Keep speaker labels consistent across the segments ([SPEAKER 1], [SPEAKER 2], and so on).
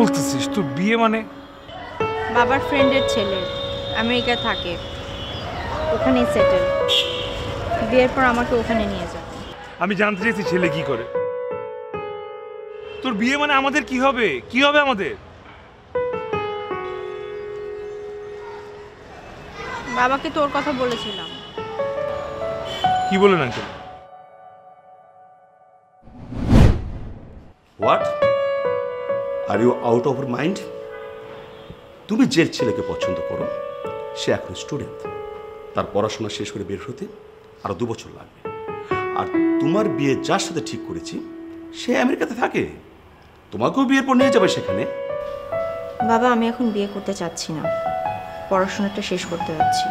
[SPEAKER 1] বলতেছিস? তোর বিয়ে মানে?
[SPEAKER 2] বাবার ফ্রেন্ডের ছেলে, আমেরিকা থাকে, ওখানেই সেটেল। বিয়ের পর আমাকে ওখানে নিয়ে যাবে।
[SPEAKER 1] আমি জানতে চাইছি ছেলে কি করে। তোর বিয়ে মানে আমাদের কি হবে? কি হবে আমাদের?
[SPEAKER 2] বাবাকে তোর কথা বলেছিলাম।
[SPEAKER 1] কি বলেন uncle?
[SPEAKER 3] What, are you out of mind? তুমি যে ছেলেকে পছন্দ করো সে এখন স্টুডেন্ট, তার পড়াশোনা শেষ করে বের হতে আরো 2 বছর লাগবে। আর তোমার বিয়ে যার সাথে ঠিক করেছি সে আমেরিকাতে থাকে, তোমাকেও বিয়ের পর নিয়ে যাবে সেখানে।
[SPEAKER 2] বাবা, আমি এখন বিয়ে করতে চাচ্ছি না, পড়াশোনাটা শেষ করতে যাচ্ছি।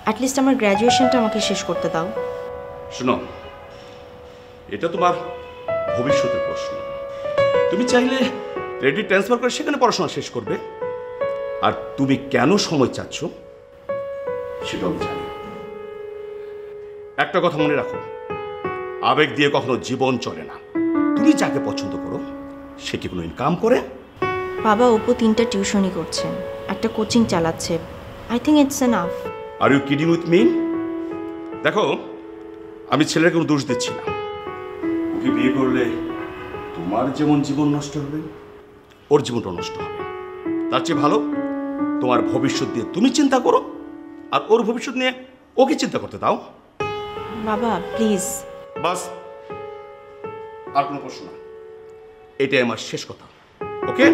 [SPEAKER 2] অ্যাটলিস্ট আমার গ্র্যাজুয়েশনটা আমাকে শেষ করতে দাও।
[SPEAKER 3] শোনো, এটা তোমার ভবিষ্যতের প্রশ্ন। তুমি চাইলে ক্রেডিট ট্রান্সফার করে সেখানে পড়াশোনা শেষ করবে। আর তুমি কেন সময় চাচ্ছ সেটাও আমি জানি। একটা কথা মনে রাখো, আবেগ দিয়ে কখনো জীবন চলে না। তুমি যাকে পছন্দ করো সে কি কোনো ইনকাম করে?
[SPEAKER 2] বাবা, অপু 3টা টিউশনই করছে, একটা কোচিং চালাচ্ছে। I think it's enough.
[SPEAKER 3] Are you kidding with me? দেখো, আমি ছেলের কোনো দোষ দিচ্ছি না। ওকে বিয়ে করলে তোমার যেমন জীবন নষ্ট হবে ওর জীবনটা নষ্ট হবে। তার চেয়ে ভালো তোমার ভবিষ্যৎ দিয়ে তুমি চিন্তা করো, আর ওর ভবিষ্যৎ নিয়ে ওকে চিন্তা করতে দাও।
[SPEAKER 2] বাবা প্লিজ।
[SPEAKER 3] বাস, আর কোনো প্রশ্ন না, এটাই আমার শেষ কথা। ওকে?